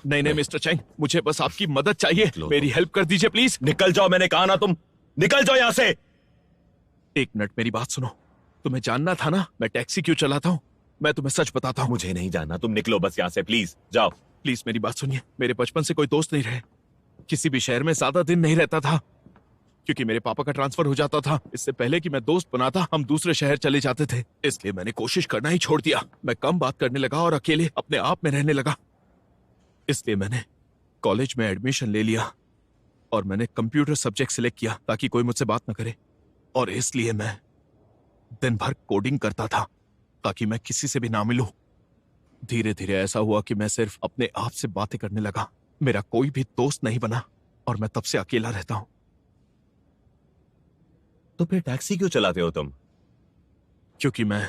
नहीं नहीं mister Chang, मुझे बस आपकी मदद चाहिए, मेरी हेल्प कर दीजिए प्लीज। निकल जाओ, मैंने कहा ना, तुम निकल जाओ यहाँ से। एक मिनट मेरी बात सुनो, तुम्हें जानना था ना मैं टैक्सी क्यों चलाता हूँ। मैं तुम्हें सच बताता हूँ। मुझे नहीं जानना, तुम निकलो बस यहाँ से, प्लीज जाओ। प्लीज मेरी बात सुनिए, मेरे बचपन से कोई दोस्त नहीं रहे, किसी भी शहर में ज्यादा दिन नहीं रहता था क्योंकि मेरे पापा का ट्रांसफर हो जाता था। इससे पहले कि मैं दोस्त बनाता हम दूसरे शहर चले जाते थे, इसलिए मैंने कोशिश करना ही छोड़ दिया। मैं कम बात करने लगा और अकेले अपने आप में रहने लगा। इसलिए मैंने कॉलेज में एडमिशन ले लिया और मैंने कंप्यूटर सब्जेक्ट सिलेक्ट किया ताकि कोई मुझसे बात न करे। और इसलिए मैं दिन भर कोडिंग करता था ताकि मैं किसी से भी ना मिलूं। धीरे धीरे ऐसा हुआ कि मैं सिर्फ अपने आप से बातें करने लगा, मेरा कोई भी दोस्त नहीं बना और मैं तब से अकेला रहता हूं। तो फिर टैक्सी क्यों चलाते हो तुम? क्योंकि मैं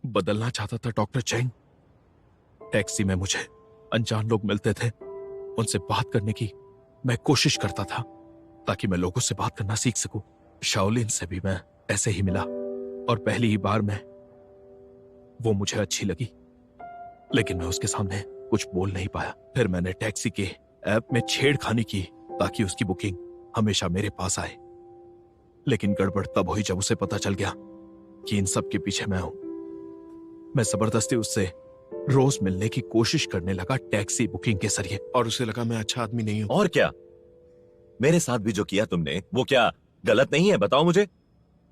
बदलना चाहता था डॉक्टर चैंग। टैक्सी में मुझे अनजान लोग मिलते थे, उनसे बात करने की मैं कोशिश करता था ताकि मैं लोगों से बात करना सीख सकूं। शाओलिन से भी मैं ऐसे ही मिला और पहली ही बार में वो मुझे अच्छी लगी, लेकिन मैं उसके सामने कुछ बोल नहीं पाया। फिर मैंने टैक्सी के ऐप में छेड़खानी की ताकि उसकी बुकिंग हमेशा मेरे पास आए। लेकिन गड़बड़ तब हुई जब उसे पता चल गया कि इन सब के पीछे मैं हूं। मैं जबरदस्ती उससे रोज मिलने की कोशिश करने लगा टैक्सी बुकिंग के जरिए, और उसे लगा मैं अच्छा आदमी नहीं हूं। और क्या, मेरे साथ भी जो किया तुमने वो क्या गलत नहीं है? बताओ मुझे।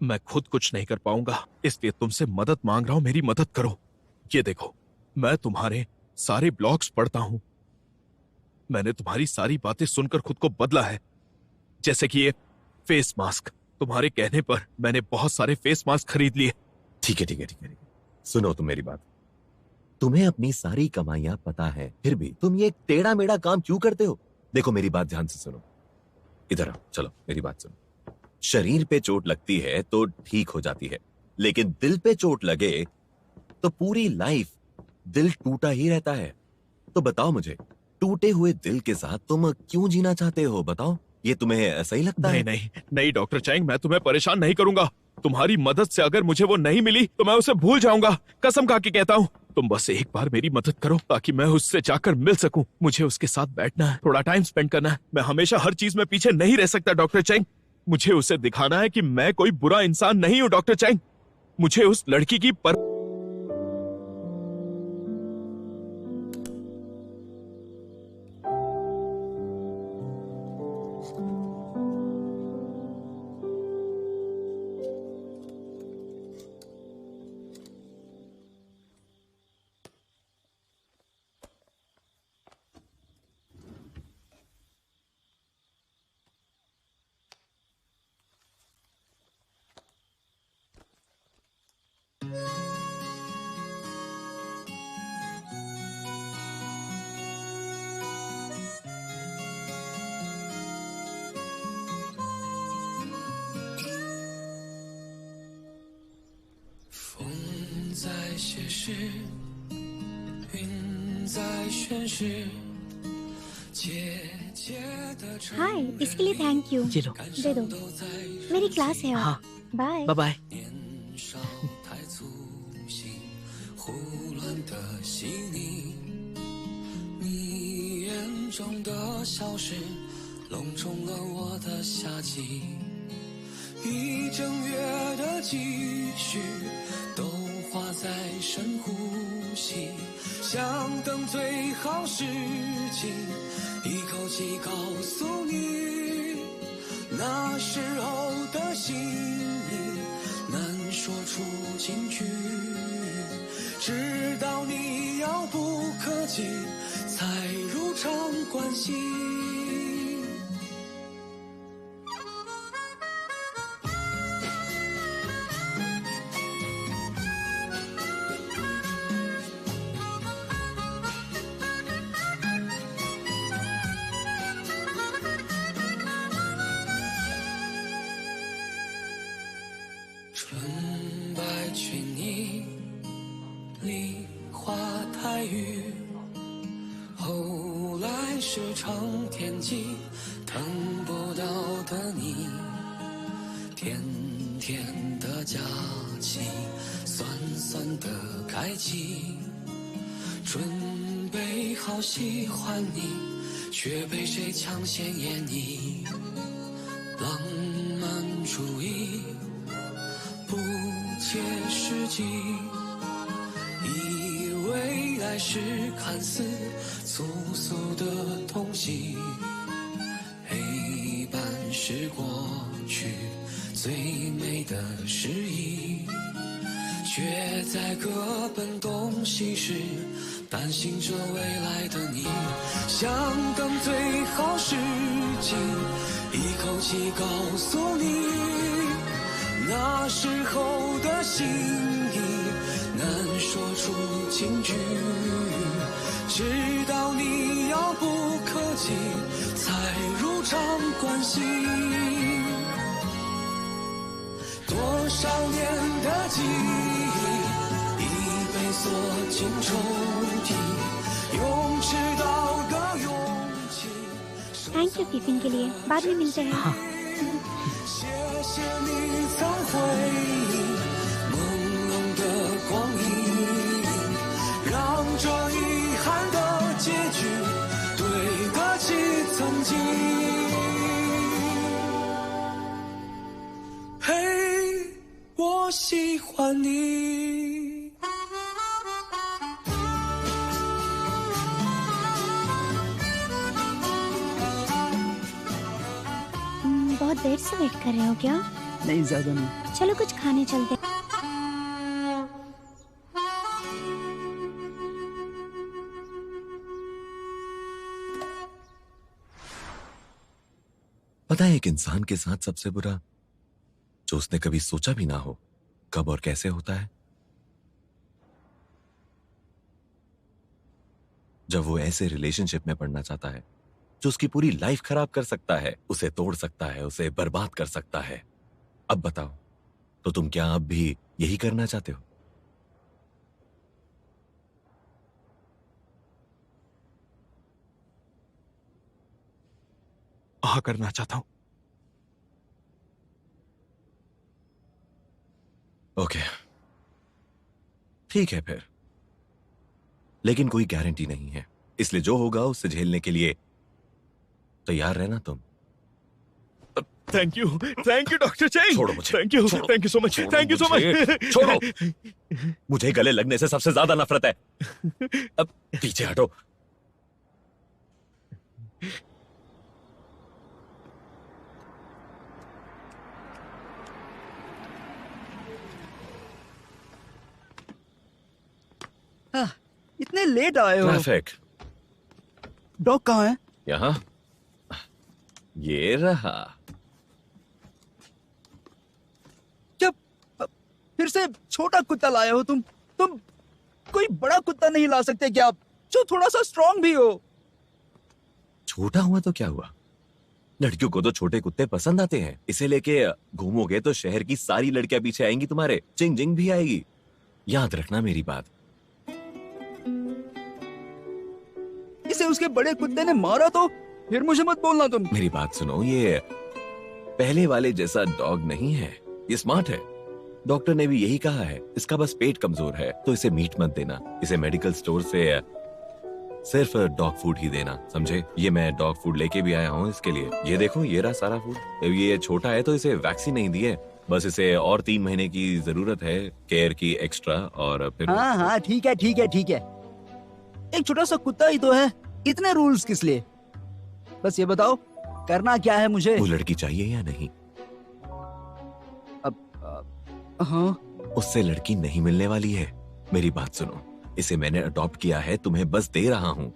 मैं खुद कुछ नहीं कर पाऊंगा, इसलिए तुमसे मदद मांग रहा हूं, मेरी मदद करो। ये देखो, मैं तुम्हारे सारे ब्लॉग्स पढ़ता हूं, मैंने तुम्हारी सारी बातें सुनकर खुद को बदला है। जैसे कि ये फेस मास्क, तुम्हारे कहने पर मैंने बहुत सारे फेस मास्क खरीद लिए। ठीक है ठीक है ठीक है, सुनो तुम मेरी बात। तुम्हें अपनी सारी कमाइयां पता है, फिर भी तुम ये टेढ़ा मेढ़ा काम क्यों करते हो? देखो मेरी बात ध्यान से सुनो, इधर आओ, चलो मेरी बात सुनो। शरीर पे चोट लगती है तो ठीक हो जाती है, लेकिन दिल पे चोट लगे तो पूरी लाइफ दिल टूटा ही रहता है। तो बताओ मुझे, टूटे हुए दिल के साथ तुम क्यों जीना चाहते हो? बताओ, ये तुम्हें ऐसा ही लगता है? नहीं नहीं डॉक्टर चैंग, मैं तुम्हें परेशान नहीं करूंगा। तुम्हारी मदद से अगर मुझे वो नहीं मिली तो मैं उसे भूल जाऊंगा, कसम खा के कहता हूँ। तुम बस एक बार मेरी मदद करो ताकि मैं उससे जाकर मिल सकूं। मुझे उसके साथ बैठना है, थोड़ा टाइम स्पेंड करना है। मैं हमेशा हर चीज में पीछे नहीं रह सकता डॉक्टर चैंग। मुझे उसे दिखाना है कि मैं कोई बुरा इंसान नहीं हूं डॉक्टर चैंग। मुझे उस लड़की की हाय, इसके लिए थैंक यू। ये लो। दे दो, मेरी क्लास है। हाँ, bye bye bye. Thank you tiffin के लिए, बाद में मिलते हैं। 谢谢你曾回忆朦胧的光阴，让这遗憾的结局对得起曾经。嘿，我喜欢你。बहुत देर से वेट कर रहे हो क्या? नहीं, ज्यादा नहीं। चलो कुछ खाने चलते हैं। पता है एक इंसान के साथ सबसे बुरा जो उसने कभी सोचा भी ना हो कब और कैसे होता है, जब वो ऐसे रिलेशनशिप में पड़ना चाहता है जो उसकी पूरी लाइफ खराब कर सकता है, उसे तोड़ सकता है, उसे बर्बाद कर सकता है। अब बताओ, तो तुम क्या अब भी यही करना चाहते हो? हाँ, करना चाहता हूं। ओके, ठीक है फिर, लेकिन कोई गारंटी नहीं है, इसलिए जो होगा उससे झेलने के लिए तैयार रहना तुम। Thank you doctor Cheng. छोड़ो मुझे। Thank you so much. Thank you so much. छोड़ो, मुझे गले लगने से सबसे ज्यादा नफरत है। अब पीछे हटो। हाँ, इतने लेट आए हो। ट्रैफिक। डॉग कहाँ है? यहाँ, ये रहा। क्या फिर से छोटा कुत्ता लाए हो तुम? कोई बड़ा कुत्ता नहीं ला सकते क्या आप, जो थोड़ा सा स्ट्रांग भी हो? छोटा हुआ तो क्या हुआ, लड़कियों को तो छोटे कुत्ते पसंद आते हैं। इसे लेके घूमोगे तो शहर की सारी लड़कियां पीछे आएंगी तुम्हारे, चिंग जिंग भी आएगी। याद रखना मेरी बात। इसे उसके बड़े कुत्ते ने मारा तो फिर मुझे मत बोलना तुम। मेरी बात सुनो, ये पहले वाले जैसा डॉग नहीं है, ये स्मार्ट है। डॉक्टर ने भी यही कहा है, इसका बस पेट कमजोर है, तो इसे मीट मत देना। इसे मेडिकल स्टोर से सिर्फ डॉग फूड ही देना, समझे? ये मैं डॉग फूड लेके भी आया हूँ इसके लिए। ये देखो, ये रहा सारा फूड। ये छोटा है तो इसे वैक्सीन नहीं दी है, बस इसे और 3 महीने की जरूरत है केयर की एक्स्ट्रा, और फिर हाँ, ठीक है। एक छोटा सा कुत्ता ही तो है, इतने रूल्स किस लिए? बस ये बताओ करना क्या है मुझे? वो लड़की चाहिए या नहीं? हाँ, उससे लड़की नहीं मिलने वाली है। मेरी बात सुनो, इसे मैंने अडॉप्ट किया है, तुम्हें बस दे रहा हूँ।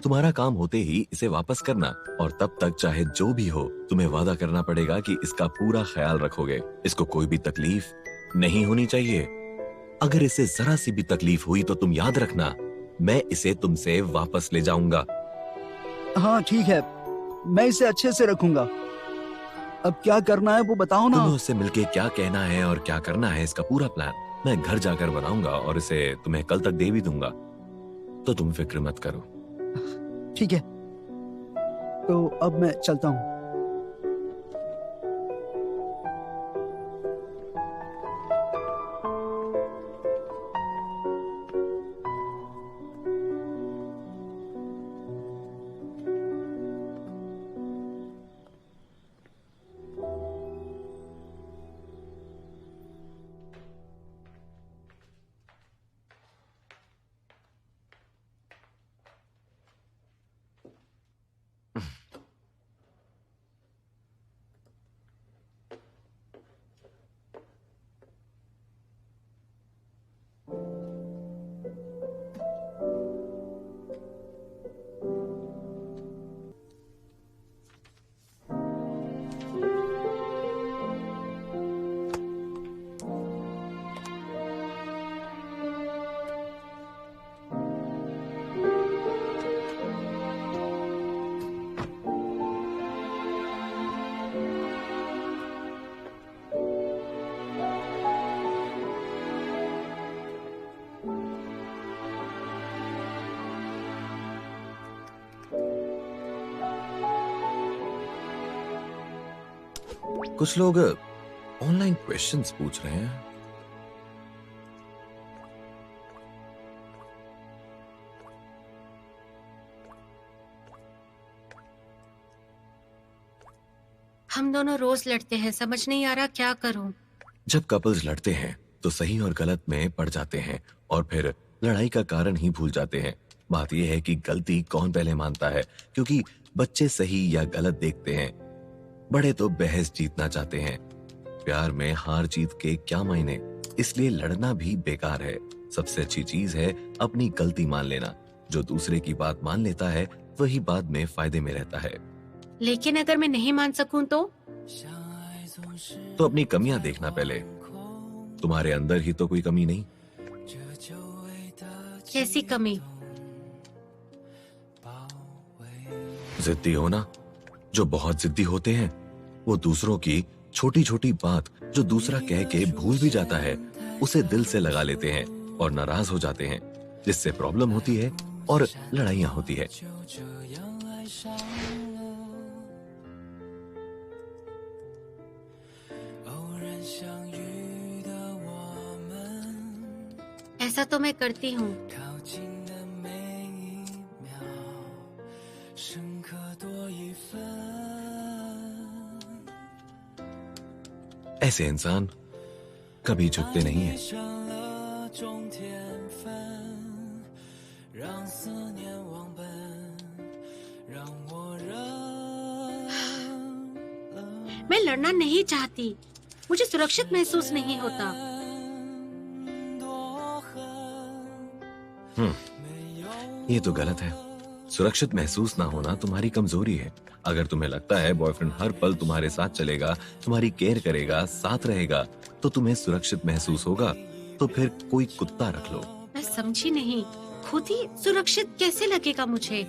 तुम्हारा काम होते ही इसे वापस करना, और तब तक चाहे जो भी हो, तुम्हें वादा करना पड़ेगा कि इसका पूरा ख्याल रखोगे। इसको कोई भी तकलीफ नहीं होनी चाहिए। अगर इसे जरा सी भी तकलीफ हुई तो तुम याद रखना, मैं इसे तुमसे वापस ले जाऊंगा। हाँ ठीक है, मैं इसे अच्छे से रखूंगा। अब क्या करना है वो बताओ ना। तुम्हें उससे मिलके क्या कहना है और क्या करना है, इसका पूरा प्लान मैं घर जाकर बनाऊंगा और इसे तुम्हें कल तक दे भी दूंगा, तो तुम फिक्र मत करो। ठीक है, तो अब मैं चलता हूँ। कुछ लोग ऑनलाइन क्वेश्चंस पूछ रहे हैं। हम दोनों रोज लड़ते हैं, समझ नहीं आ रहा क्या करूं। जब कपल्स लड़ते हैं तो सही और गलत में पड़ जाते हैं और फिर लड़ाई का कारण ही भूल जाते हैं। बात यह है कि गलती कौन पहले मानता है, क्योंकि बच्चे सही या गलत देखते हैं, बड़े तो बहस जीतना चाहते हैं। प्यार में हार जीत के क्या मायने, इसलिए लड़ना भी बेकार है। सबसे अच्छी चीज है अपनी गलती मान लेना। जो दूसरे की बात मान लेता है वही बाद में फायदे में रहता है। लेकिन अगर मैं नहीं मान सकूं तो अपनी कमियां देखना पहले। तुम्हारे अंदर ही तो कोई कमी नहीं। कैसी कमी? जिद्दी होना। जो बहुत जिद्दी होते हैं वो दूसरों की छोटी छोटी बात जो दूसरा कह के भूल भी जाता है उसे दिल से लगा लेते हैं और नाराज हो जाते हैं, जिससे प्रॉब्लम होती है और लड़ाइयां होती है। ऐसा तो मैं करती हूँ। ऐसे इंसान कभी झुकते नहीं हैं। मैं लड़ना नहीं चाहती, मुझे सुरक्षित महसूस नहीं होता। ये तो गलत है। सुरक्षित महसूस ना होना तुम्हारी कमजोरी है। अगर तुम्हें लगता है बॉयफ्रेंड हर पल तुम्हारे साथ चलेगा, तुम्हारी केयर करेगा, साथ रहेगा, तो तुम्हें सुरक्षित महसूस होगा। तो फिर कोई कुत्ता रख लो। मैं समझी नहीं, खुद ही सुरक्षित कैसे लगेगा मुझे?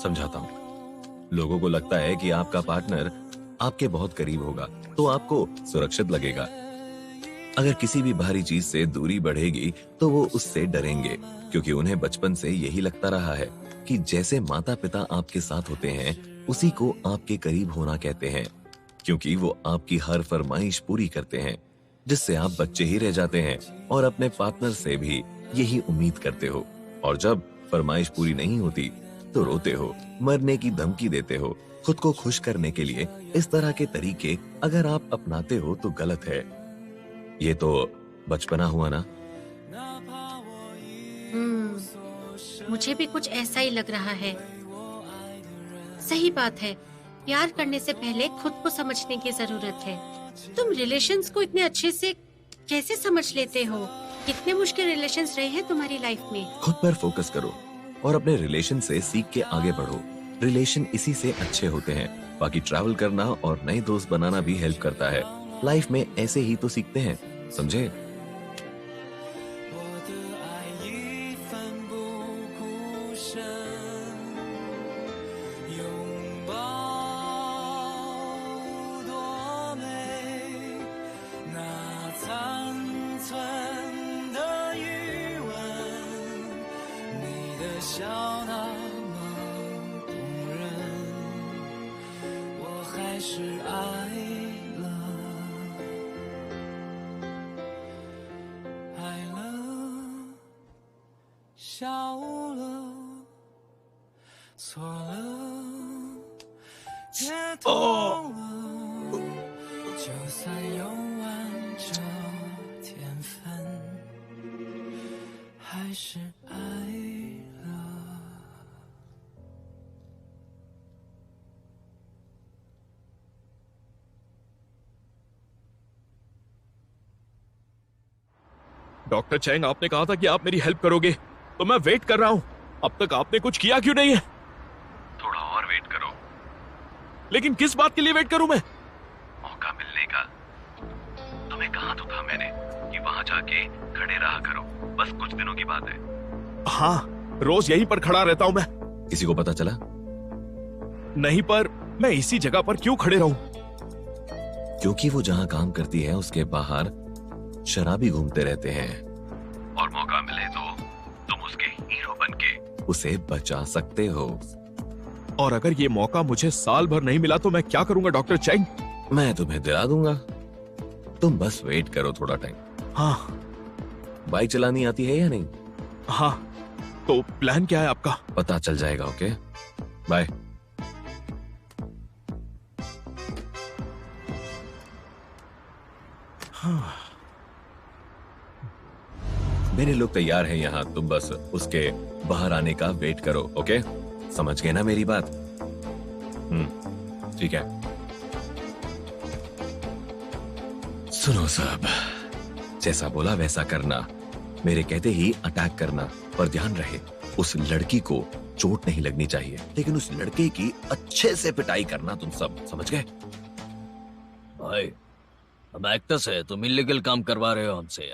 समझाता हूँ। लोगों को लगता है कि आपका पार्टनर आपके बहुत करीब होगा तो आपको सुरक्षित लगेगा। अगर किसी भी भारी चीज से दूरी बढ़ेगी तो वो उससे डरेंगे, क्योंकि उन्हें बचपन से यही लगता रहा है कि जैसे माता पिता आपके साथ होते हैं उसी को आपके करीब होना कहते हैं, क्योंकि वो आपकी हर फरमाइश पूरी करते हैं, जिससे आप बच्चे ही रह जाते हैं और अपने पार्टनर से भी यही उम्मीद करते हो। और जब फरमाइश पूरी नहीं होती तो रोते हो, मरने की धमकी देते हो। खुद को खुश करने के लिए इस तरह के तरीके अगर आप अपनाते हो तो गलत है। ये तो बचपना हुआ ना। मुझे भी कुछ ऐसा ही लग रहा है। सही बात है, प्यार करने से पहले खुद को समझने की जरूरत है। तुम रिलेशंस को इतने अच्छे से कैसे समझ लेते हो? कितने मुश्किल रिलेशंस रहे हैं तुम्हारी लाइफ में? खुद पर फोकस करो और अपने रिलेशन से सीख के आगे बढ़ो। रिलेशन इसी से अच्छे होते हैं। बाकी ट्रैवल करना और नए दोस्त बनाना भी हेल्प करता है। लाइफ में ऐसे ही तो सीखते हैं, समझे? डॉक्टर चैंग, आपने कहा था कि आप मेरी हेल्प करोगे, तो मैं वेट कर रहा हूं। अब तक आपने कुछ किया क्यों नहीं है? थोड़ा और वेट करो। लेकिन किस बात के लिए वेट करूं मैं? मौका मिलने का। तुम्हें कहा तो था मैंने कि वहां जाके खड़े रहा करो। बस कुछ दिनों की बात है। हाँ, रोज यहीं पर खड़ा रहता हूं मैं। किसी को पता चला? नहीं, पर मैं इसी जगह पर क्यों खड़े रहूं? क्योंकि वो जहां काम करती है उसके बाहर शराबी घूमते रहते हैं, और मौका मिले तो तुम उसके हीरो बनके उसे बचा सकते हो। और अगर ये मौका मुझे साल भर नहीं मिला तो मैं क्या करूंगा डॉक्टर चैंग? मैं तुम्हें दिला दूंगा, तुम बस वेट करो थोड़ा टाइम। हाँ बाइक चलानी आती है या नहीं? हाँ, तो प्लान क्या है आपका? पता चल जाएगा। Okay bye. हाँ। मेरे लोग तैयार हैं यहाँ, तुम बस उसके बाहर आने का वेट करो। ओके, समझ गए ना मेरी बात? ठीक है। सुनो साहब, जैसा बोला वैसा करना, मेरे कहते ही अटैक करना, पर ध्यान रहे उस लड़की को चोट नहीं लगनी चाहिए, लेकिन उस लड़के की अच्छे से पिटाई करना। तुम सब समझ गए? भाई हम एक्टर्स है, तुम इलीगल काम करवा रहे हो हमसे?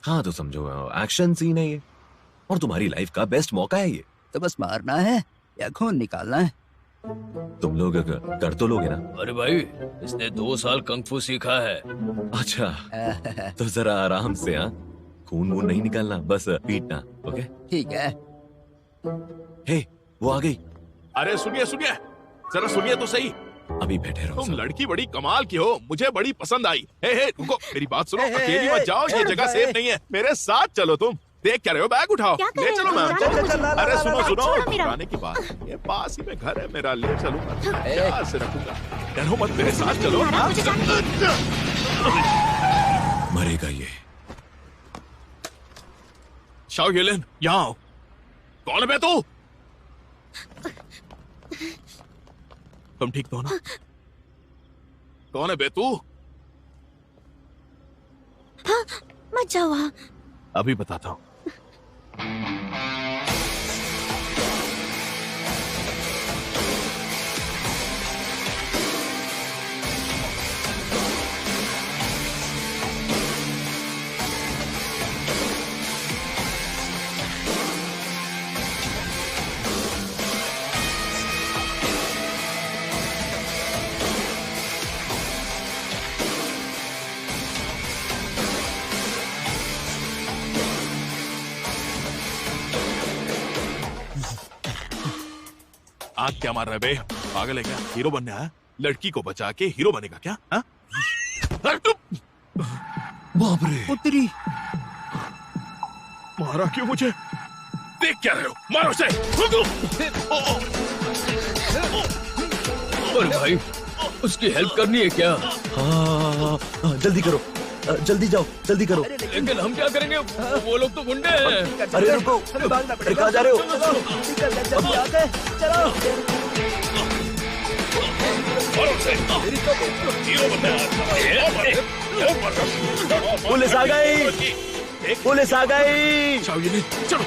हाँ तो समझो, एक्शन सीन है ये, और तुम्हारी लाइफ का बेस्ट मौका है ये। तो बस मारना है या खून निकालना है? तुम लोग कर तो लोगे ना? अरे भाई, इसने 2 साल कंग फू सीखा है। अच्छा तो जरा आराम से। हाँ, खून वून नहीं निकालना, बस पीटना। ओके ठीक है। हे, वो आ गई। अरे सुनिए सुनिए, जरा सुनिए तो सही। अभी बैठे रहो तुम सब। लड़की बड़ी कमाल की हो, मुझे बड़ी पसंद आई। हे रुको, मेरी बात सुनो, अकेली मत जाओ, ये जगह सेफ नहीं है, मेरे साथ चलो। तुम देख क्या रहे हो? बैग उठाओ, क्या कर ले रहे चलो हो? मैम। चलो, चलो, चलो, अरे सुनो सुनो, छोड़ो मेरा। घबराने की बात नहीं है, पास ही में घर है मेरा, ले चलूंगा, प्यार से रखूंगा, डरो मत, मेरे साथ चलो। यार, मुझे मरेगा ये। शाओ येलिन, यहाँ आओ। कौन है बे तू? तुम ठीक तो हो ना? कौन है बे तू? हाँ, मत जाओ वहाँ। अभी बताता हूँ। आग क्या मार रहा है बे? पागल है क्या? हीरो बनने आया? लड़की को बचा के हीरो बनेगा क्या? हाँ? बाप रे, पुत्री। मारा क्यों मुझे? देख क्या रहे हो? मारो उसे! अरे भाई, उसकी हेल्प करनी है क्या? हाँ, जल्दी करो, जल्दी जाओ, जल्दी करो। लेकिन हम क्या करेंगे? वो लोग तो गुंडे हैं। अरे रुको, हमें भागना अरे पड़ेगा। कहाँ जा रहे हो? चलो, निकल जा, जल्दी आते, चलो। मारो उसे! हीरो बनने आया। पुलिस आ गई, पुलिस आ गई। शाओ येलिन, चलो।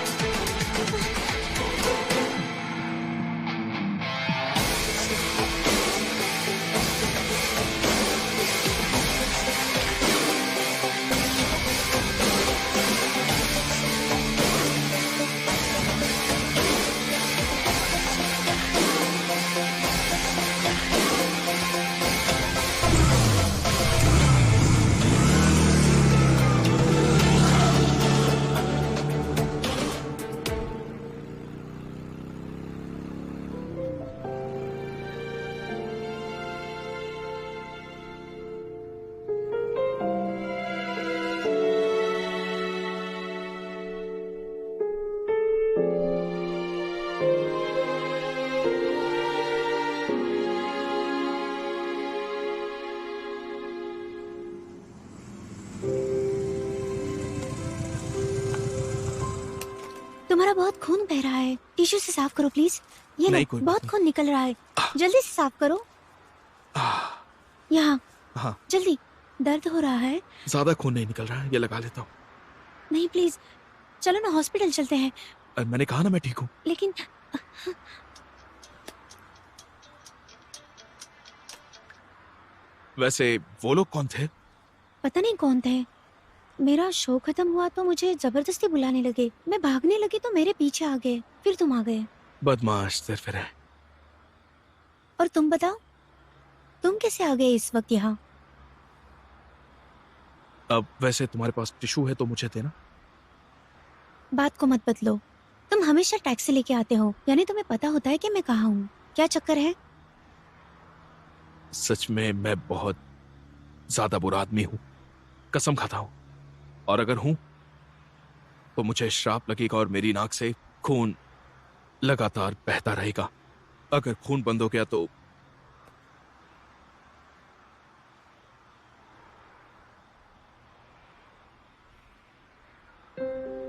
तुम्हारा बहुत खून बह रहा है, टिश्यू से साफ करो प्लीज। ये नहीं, लो, कोई बहुत बात खून निकल रहा है, जल्दी से साफ करो। यहाँ, हाँ, जल्दी। दर्द हो रहा है? ज्यादा खून नहीं निकल रहा है, ये लगा लेता हूँ। नहीं प्लीज, चलो ना हॉस्पिटल चलते हैं। मैंने कहा ना मैं ठीक हूँ। लेकिन वैसे वो लोग कौन थे? पता नहीं कौन थे। मेरा शो खत्म हुआ तो मुझे जबरदस्ती बुलाने लगे, मैं भागने लगी तो मेरे पीछे आ गए, फिर तुम आ गए। बदमाश सिर्फ है। और तुम बताओ, तुम कैसे आ गए इस वक्त यहाँ? अब वैसे तुम्हारे पास टिश्यू है तो मुझे देना। बात को मत बदलो, तुम हमेशा टैक्सी लेके आते हो, यानी तुम्हें पता होता है कि मैं कहाँ हूँ। क्या चक्कर है? सच में मैं बहुत ज्यादा बुरा आदमी हूं, कसम खाता हूं। और अगर हूं तो मुझे श्राप लगेगा और मेरी नाक से खून लगातार बहता रहेगा। अगर खून बंद हो गया तो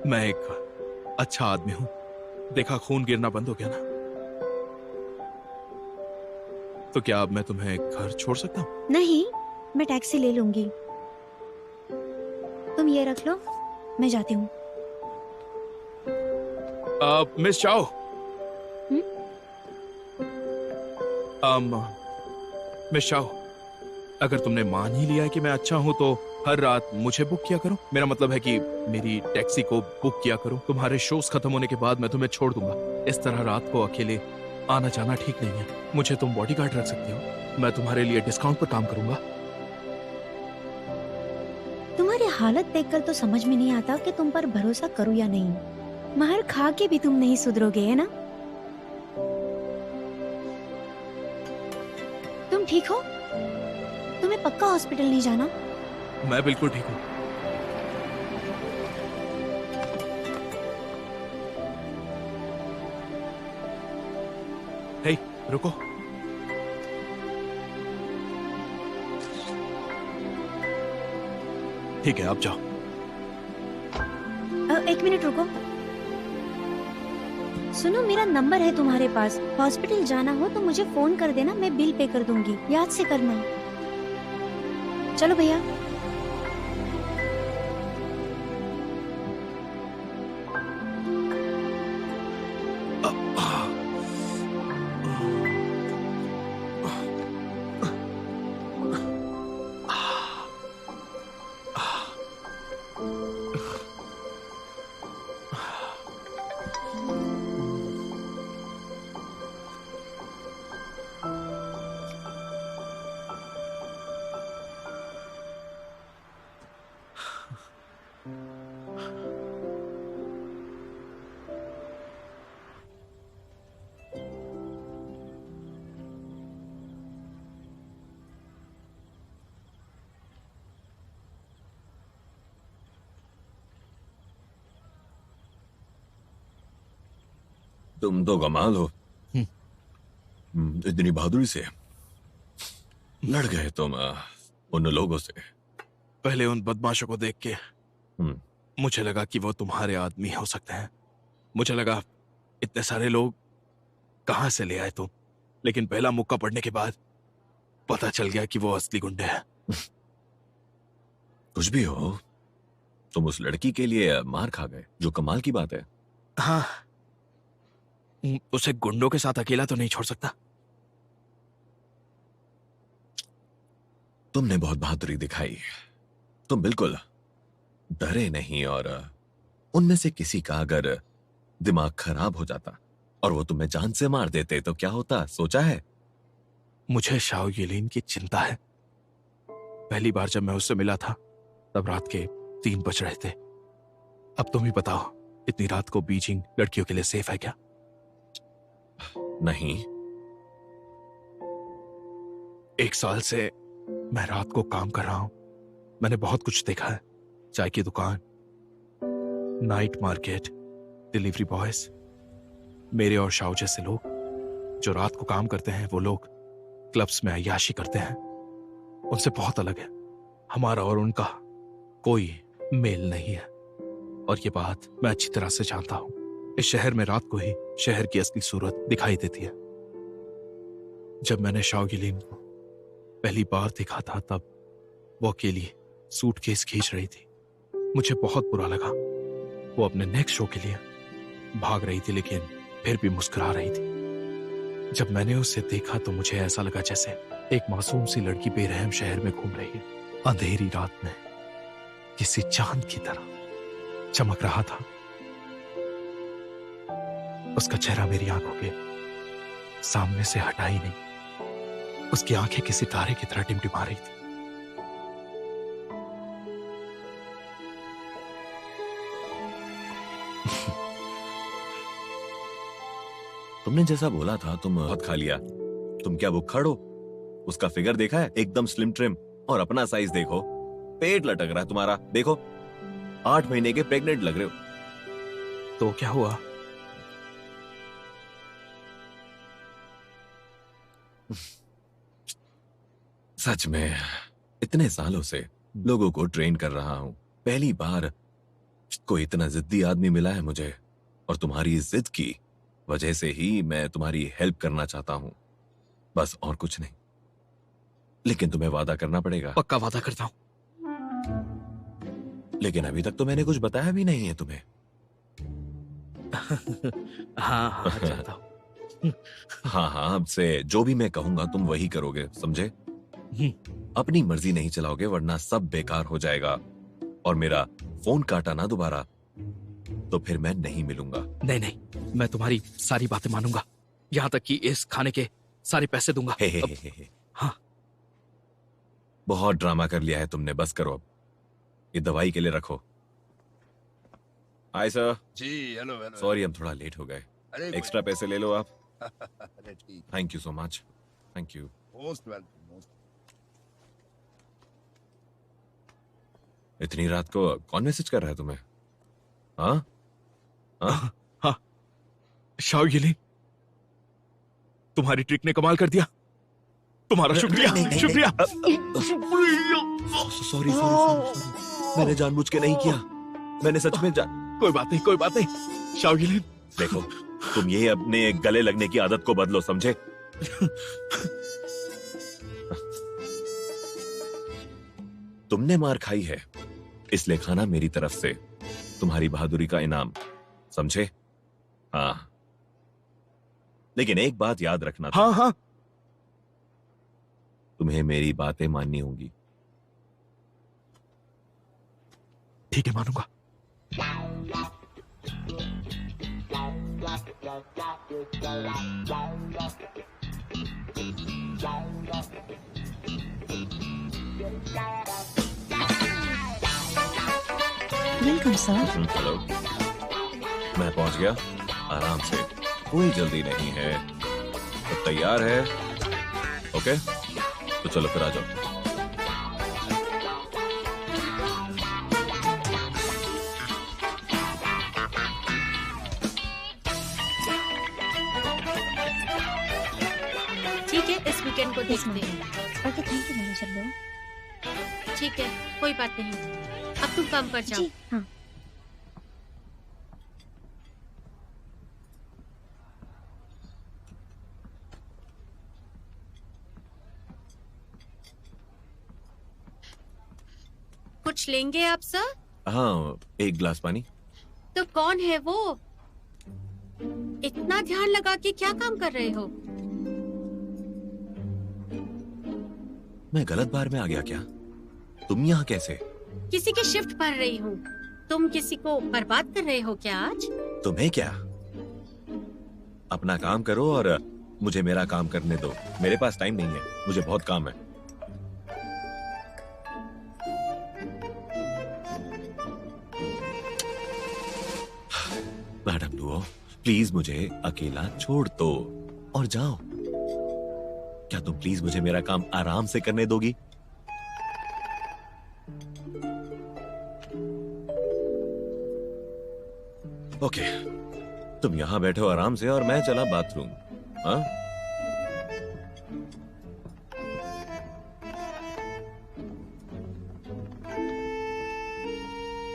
मैं एक अच्छा आदमी हूं। देखा, खून गिरना बंद हो गया ना। तो क्या अब मैं तुम्हें घर छोड़ सकता हूं? नहीं, मैं टैक्सी ले लूंगी। तुम ये रख लो, मैं जाती हूँ। मिस चाओ। मिस चाओ, अगर तुमने मान ही लिया है कि मैं अच्छा हूं तो हर रात मुझे बुक किया करो। मेरा मतलब है कि मेरी टैक्सी को बुक किया करो। तुम्हारे शोज खत्म होने के बाद मैं तुम्हें छोड़ दूंगा। इस तरह रात को अकेले आना जाना ठीक नहीं है। मुझे तुम बॉडीगार्ड रख सकती हो। मैं तुम्हारे लिए डिस्काउंट पर काम करूंगा। तुम्हारी हालत देखकर तो समझ में नहीं आता कि तुम पर भरोसा करूं या नहीं। महर खा के भी तुम नहीं सुधरोगे, है ना? तुम ठीक हो? तुम्हें पक्का हॉस्पिटल नहीं जाना? मैं बिल्कुल ठीक हूँ। हे, रुको। ठीक है, आप जाओ। एक मिनट रुको। सुनो, मेरा नंबर है तुम्हारे पास। हॉस्पिटल जाना हो तो मुझे फोन कर देना, मैं बिल पे कर दूंगी। याद से करना। चलो भैया। तुम तो कमाल हो। इतनी बहादुरी से लड़ गए तुम उन लोगों से। पहले उन बदमाशों को देख के हम्म, मुझे लगा कि वो तुम्हारे आदमी हो सकते हैं। मुझे लगा इतने सारे लोग कहां से ले आए तुम। लेकिन पहला मुक्का पड़ने के बाद पता चल गया कि वो असली गुंडे हैं। कुछ भी हो, तुम उस लड़की के लिए मार खा गए, जो कमाल की बात है। हाँ, उसे गुंडों के साथ अकेला तो नहीं छोड़ सकता। तुमने बहुत बहादुरी दिखाई। तुम बिल्कुल डरे नहीं। और उनमें से किसी का अगर दिमाग खराब हो जाता और वो तुम्हें जान से मार देते तो क्या होता, सोचा है? मुझे शाओ येलिन की चिंता है। पहली बार जब मैं उससे मिला था तब रात के 3 बज रहे थे। अब तुम ही बताओ, इतनी रात को बीजिंग लड़कियों के लिए सेफ है क्या? नहीं। 1 साल से मैं रात को काम कर रहा हूं। मैंने बहुत कुछ देखा है। चाय की दुकान, नाइट मार्केट, डिलीवरी बॉयज। मेरे और शाओ जैसे लोग जो रात को काम करते हैं, वो लोग क्लब्स में अय्याशी करते हैं। उनसे बहुत अलग है। हमारा और उनका कोई मेल नहीं है। और ये बात मैं अच्छी तरह से जानता हूं। इस शहर में रात को ही शहर की असली सूरत दिखाई देती है। जब मैंने शाओ येलिन को पहली बार देखा था तब वो अकेली सूटकेस खींच रही थी। मुझे बहुत बुरा लगा। वो अपने नेक्स्ट शो के लिए भाग रही थी, लेकिन फिर भी मुस्कुरा रही थी। जब मैंने उसे देखा तो मुझे ऐसा लगा जैसे एक मासूम सी लड़की बेरहम शहर में घूम रही है। अंधेरी रात में किसी चांद की तरह चमक रहा था। उसका चेहरा मेरी आंखों के सामने से हटा ही नहीं। उसकी आंखें किसी तारे की तरह टिमटिमा रही थी। तुमने जैसा बोला था, तुम बहुत खा लिया। तुम क्या भुक्खड़ हो? उसका फिगर देखा है, एकदम स्लिम ट्रिम। और अपना साइज देखो, पेट लटक रहा है तुम्हारा, देखो 8 महीने के प्रेग्नेंट लग रहे हो। तो क्या हुआ? सच में इतने सालों से लोगों को ट्रेन कर रहा हूं, पहली बार कोई इतना जिद्दी आदमी मिला है मुझे, और तुम्हारी जिद की वजह से ही मैं तुम्हारी हेल्प करना चाहता हूं, बस और कुछ नहीं। लेकिन तुम्हें वादा करना पड़ेगा। पक्का वादा करता हूं। लेकिन अभी तक तो मैंने कुछ बताया भी नहीं है तुम्हें। हाँ हाँ चाहता हूं। हाँ हाँ, अब से जो भी मैं कहूंगा तुम वही करोगे, समझे? अपनी मर्जी नहीं चलाओगे वरना सब बेकार हो जाएगा। और मेरा फोन काटा ना दोबारा तो फिर मैं नहीं मिलूंगा। नहीं नहीं, मैं तुम्हारी सारी बातें मानूंगा, यहाँ तक कि इस खाने के सारे पैसे दूंगा। हे। हाँ। बहुत ड्रामा कर लिया है तुमने, बस करो अब। ये दवाई के लिए रखो। Hi sir. जी हेलो हेलो। सॉरी हम थोड़ा लेट हो गए। अरे एक्स्ट्रा पैसे ले लो आप। अरे ठीक। Thank you so much. Thank you. Most welcome. Most. इतनी रात को कौन मैसेज कर रहा है तुम्हें? हाँ हाँ हाँ, शाओ यिलिंग, तुम्हारी ट्रिक ने कमाल कर दिया। तुम्हारा शुक्रिया। नहीं, शुक्रिया। सॉरी, मैंने जानबूझ के नहीं किया, मैंने सच में कोई बात नहीं, कोई बात नहीं। शाओ यिलिंग, देखो तुम ये अपने गले लगने की आदत को बदलो, समझे? तुमने मार खाई है, इसलिए खाना मेरी तरफ से तुम्हारी बहादुरी का इनाम, समझे? हाँ, लेकिन एक बात याद रखना। हाँ हाँ, तुम्हें मेरी बातें माननी होंगी। ठीक है, मानूंगा। Welcome sir. हेलो, मैं पहुंच गया। आराम से, कोई जल्दी नहीं है। तो तैयार है? ओके, तो चलो फिर आ जाओ। ठीक है, इस वीकेंड को देखते हैं। ओके, थैंक यू मैनेजर लो। ठीक है, कोई बात नहीं। अब तुम काम पर जाओ। जी हाँ। कुछ लेंगे आप सर? हाँ, एक गिलास पानी। तो कौन है वो? इतना ध्यान लगा के क्या काम कर रहे हो? मैं गलत बार में आ गया क्या? तुम यहाँ कैसे? किसी की शिफ्ट भर रही हूँ। तुम किसी को बर्बाद कर रहे हो क्या आज? तुम्हें क्या? अपना काम करो और मुझे मेरा काम करने दो। मेरे पास टाइम नहीं है, मुझे बहुत काम है। मैडम लुओ, प्लीज मुझे अकेला छोड़ दो और जाओ। क्या तुम प्लीज मुझे मेरा काम आराम से करने दोगी? ओके, तुम यहां बैठो आराम से और मैं चला बाथरूम। हाँ?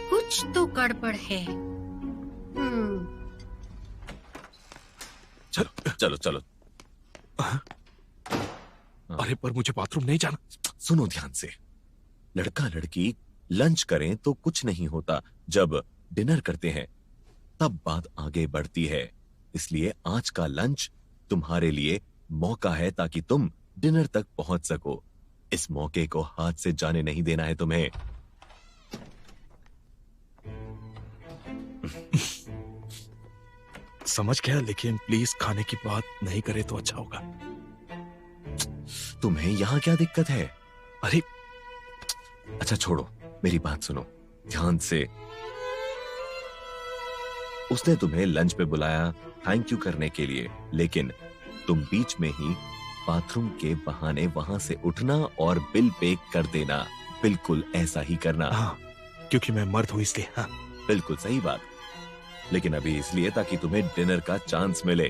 कुछ तो गड़बड़ है। चलो चलो चलो। अरे पर मुझे बाथरूम नहीं जाना। सुनो ध्यान से, लड़का लड़की लंच करें तो कुछ नहीं होता, जब डिनर करते हैं तब बात आगे बढ़ती है। इसलिए आज का लंच तुम्हारे लिए मौका है ताकि तुम डिनर तक पहुंच सको। इस मौके को हाथ से जाने नहीं देना है तुम्हें। समझ गया, लेकिन प्लीज खाने की बात नहीं करे तो अच्छा होगा। तुम्हें यहां क्या दिक्कत है? अरे अच्छा छोड़ो, मेरी बात सुनो ध्यान से। उसने तुम्हें लंच पे बुलाया थैंक यू करने के लिए, लेकिन तुम बीच में ही बाथरूम के बहाने वहां से उठना और बिल पे कर देना। बिल्कुल ऐसा ही करना। हाँ, क्योंकि मैं मर्द हूं इसलिए। हाँ। बिल्कुल सही बात। लेकिन अभी इसलिए ताकि तुम्हें डिनर का चांस मिले।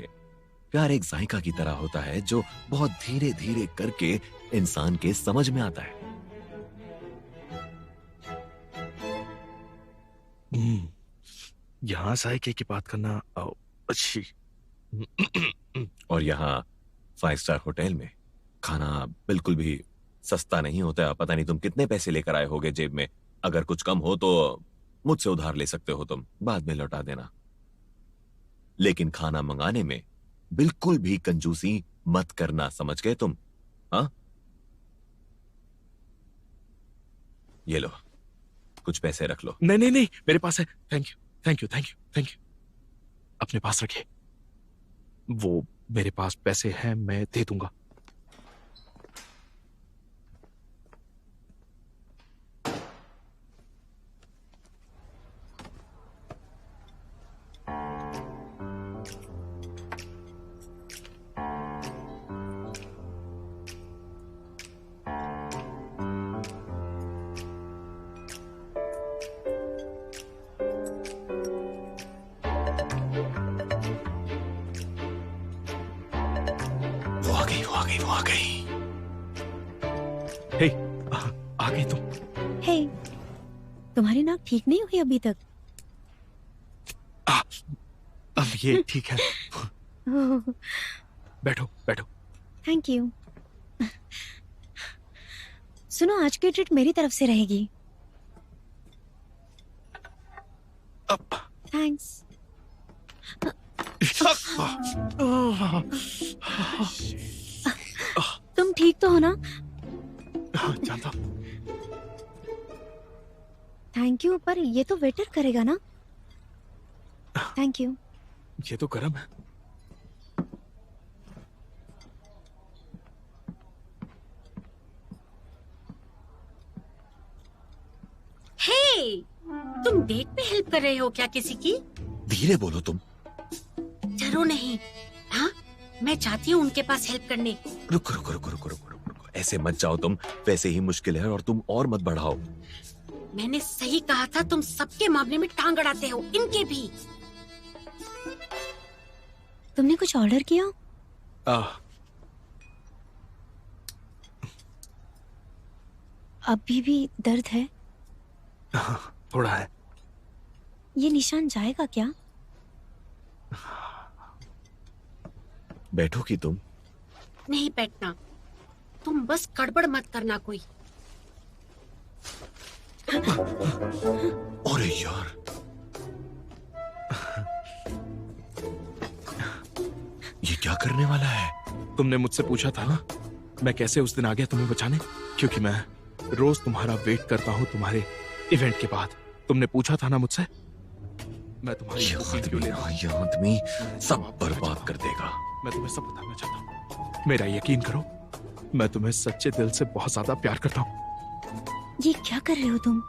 प्यार एक जायका की तरह होता है जो बहुत धीरे धीरे करके इंसान के समझ में आता है। यहाँ जायके की बात करना अच्छी। और यहाँ 5 स्टार होटल में खाना बिल्कुल भी सस्ता नहीं होता। पता नहीं तुम कितने पैसे लेकर आए होगे जेब में। अगर कुछ कम हो तो मुझसे उधार ले सकते हो, तुम बाद में लौटा देना। लेकिन खाना मंगाने में बिल्कुल भी कंजूसी मत करना, समझ गए तुम? हाँ, ये लो, कुछ पैसे रख लो। नहीं नहीं नहीं, मेरे पास है। Thank you thank you thank you thank you. अपने पास रखिए। वो मेरे पास पैसे हैं, मैं दे दूंगा। वो आ गई। हे, आ गई तुम। हे, तुम्हारी नाक ठीक नहीं हुई अभी तक? अब ये ठीक है। बैठो बैठो। Thank you. सुनो, आज की ट्रीट मेरी तरफ से रहेगी। थैंक्स। तुम ठीक तो हो ना? जानता। थैंक यू, पर ये तो वेटर करेगा ना? Thank you. ये तो गरम है। हे, तुम डेट पे हेल्प कर रहे हो क्या किसी की? धीरे बोलो तुम। डरो नहीं। हाँ, मैं चाहती हूँ उनके पास हेल्प करने। रुको रुको रुको रुको रुको रुको रुको, ऐसे मत जाओ तुम। वैसे ही मुश्किल है और तुम और मत बढ़ाओ। मैंने सही कहा था, तुम सबके मामले में टांग अड़ाते हो, इनके भी। तुमने कुछ ऑर्डर किया? अभी भी दर्द है? थोड़ा है। ये निशान जाएगा क्या? बैठो कि तुम। नहीं बैठना, तुम बस गड़बड़ मत करना कोई। अरे यार, ये क्या करने वाला है? तुमने मुझसे पूछा था ना मैं कैसे उस दिन आ गया तुम्हें बचाने, क्योंकि मैं रोज तुम्हारा वेट करता हूँ तुम्हारे इवेंट के बाद। तुमने पूछा था ना मुझसे, मैं तुम्हारी ये आदमी सब बर्बाद कर देगा। मैं तुम्हें सब बताना चाहता हूँ, मेरा यकीन करो, मैं तुम्हें सच्चे दिल से बहुत ज्यादा प्यार करता हूँ। ये क्या कर रहे हो तुम?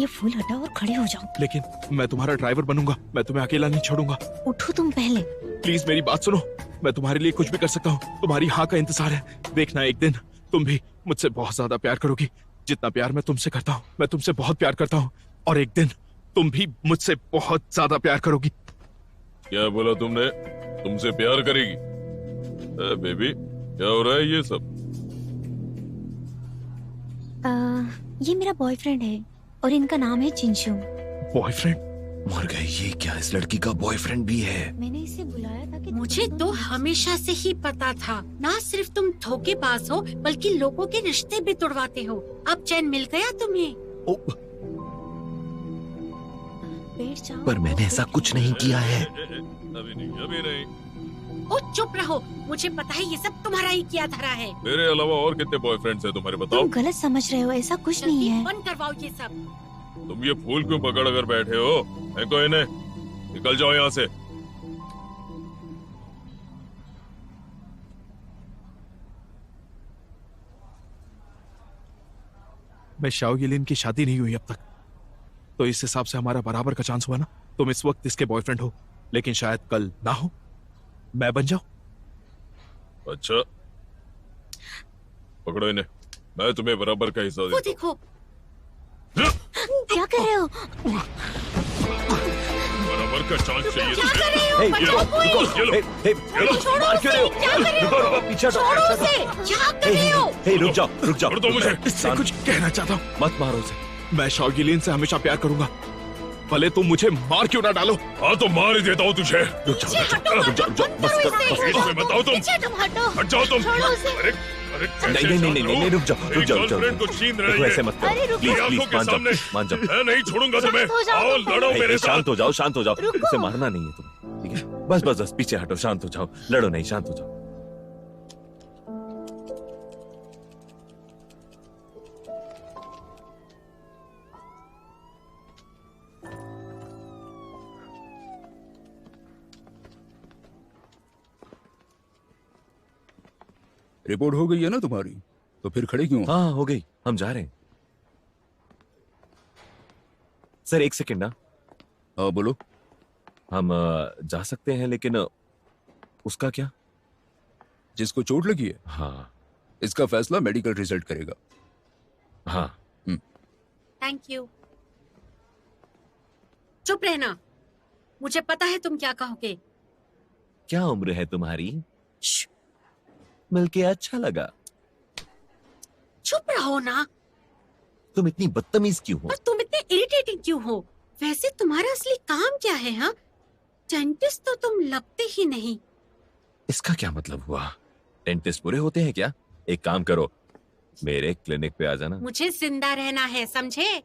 ये फूल हटाओ और खड़े हो जाओ। लेकिन मैं तुम्हारा ड्राइवर बनूंगा, मैं तुम्हें अकेला नहीं छोड़ूंगा। उठो तुम पहले। प्लीज मेरी बात सुनो, मैं तुम्हारे लिए कुछ भी कर सकता हूँ। तुम्हारी हाँ का इंतजार है। देखना एक दिन तुम भी मुझसे बहुत ज्यादा प्यार करोगी, जितना प्यार मैं तुमसे करता हूँ। मैं तुमसे बहुत प्यार करता हूँ और एक दिन तुम भी मुझसे बहुत ज्यादा प्यार करोगी। क्या बोला तुमने? तुमसे प्यार करेगी? बेबी, क्या हो रहा है ये सब? ये मेरा बॉयफ्रेंड है और इनका नाम है चिंशू। बॉयफ्रेंड? मर गए। ये क्या इस लड़की का बॉयफ्रेंड भी है? मैंने इसे बुलाया था कि मुझे तो हमेशा से ही पता था, ना सिर्फ तुम धोखेबाज हो बल्कि लोगों के रिश्ते भी तोड़वाते हो। अब चैन मिल गया तुम्हें? बैठ जाओ। पर मैंने ऐसा कुछ नहीं किया है। अभी नहीं, अभी नहीं। ओ चुप रहो, मुझे पता है ये सब तुम्हारा ही किया धरा है। मेरे अलावा और कितने बॉयफ्रेंड्स हैं तुम्हारे, बताओ? तुम गलत समझ रहे हो, ऐसा कुछ नहीं है। बंद करवाओ ये सब। तुम ये फूल क्यों पकड़ कर बैठे हो? फेंको इन्हें, निकल जाओ यहाँ से। मैं शाओ यिलिन की शादी नहीं हुई अब तक, तो इस हिसाब से हमारा बराबर का चांस हुआ ना। तुम इस वक्त इसके बॉयफ्रेंड हो, लेकिन शायद कल ना हो, मैं बन जाऊं। अच्छा, पकड़ो इन्हें, मैं तुम्हें बराबर का हिस्सा वो देता देखो, क्या कर रहे हो? हूँ। बराबर का चांस चाहिए क्या कर तुम्हें। रहे हो? हे, बचाओ रुको, कोई! रुको, ये लो। हे, मार क्यों रहे हो? क्या कर रहे हो? रुको, रुको, पीछे हटो, छोड़ो पीछे उसे! हटो। क्या कर रहे हो? हे, रुक जाओ, रुक जाओ। छोड़ दो मुझे। इससे कुछ कहना चाहता हूँ। मत मारो उसे। मैं शाओगिलिन से हमेशा प्यार करूंगा, भले तुम मुझे मार क्यों ना डालो। हाँ तो मार ही देता हूँ तुझे। रुक जाओ, पीछे हटो, रुक जाओ, रुक जाओ, बस कर, बस बीच कर। में बताओ तुम, पीछे तुम हटो। हट जाओ तुम। छोड़ो उसे। अरे अरे नहीं, रुक जाओ, रुक जाओ, रुक जाओ। गर्लफ्रेंड को छीन रहे देखो, ऐसे मत करो। अरे, रुको। प्लीज, आंखों प्लीज, के मान सामने। जाओ, मान जाओ। मैं नहीं छोड़ूंगा तुम्हें। शांत हो जाओ आओ तुम लड़ो हे, मेरे हे, साथ। शांत हो जाओ, शांत हो जाओ। रुको। उसे मारना नहीं है तुम्हें, ठीक है? बस बस बस, पीछे हटो, शांत हो जाओ। लड़ो नहीं, शांत हो जाओ। रिपोर्ट हो गई है ना तुम्हारी, तो फिर खड़े क्यों? हाँ, हो गई, हम जा रहे हैं। सर, एक सेकेंड ना। हाँ बोलो। हम जा सकते हैं, लेकिन उसका क्या? जिसको चोट लगी है, हाँ इसका फैसला मेडिकल रिजल्ट करेगा। हाँ। Thank you. चुप रहना, मुझे पता है तुम क्या कहोगे। क्या उम्र है तुम्हारी? श्श, मिलके अच्छा लगा। चुप रहो ना। तुम इतनी बदतमीज क्यों हो? और तुम इतने इरिटेटिंग क्यों हो? वैसे तुम्हारा असली काम क्या है? हाँ, डेंटिस्ट तो तुम लगते ही नहीं। इसका क्या मतलब हुआ? डेंटिस्ट बुरे होते हैं क्या? एक काम करो, मेरे क्लिनिक पे आ जाना। मुझे जिंदा रहना है, समझे?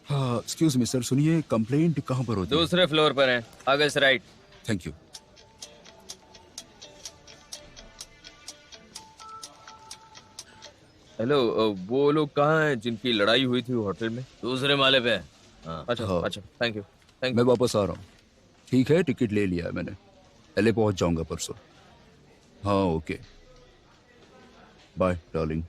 हाँ, एक्सक्यूज मी सर, सुनिए, कंप्लेंट कहाँ पर होती है? दूसरे फ्लोर पर है, आगे से राइट। Thank you. हेलो, वो लोग कहाँ हैं जिनकी लड़ाई हुई थी होटल में? दूसरे माले पे है। हाँ, अच्छा हाँ। अच्छा, थैंक यू थैंक मैं यू। वापस आ रहा हूँ। ठीक है, टिकट ले लिया है मैंने। एलए पहुंच जाऊंगा परसों। हाँ, ओके, बाय डार्लिंग।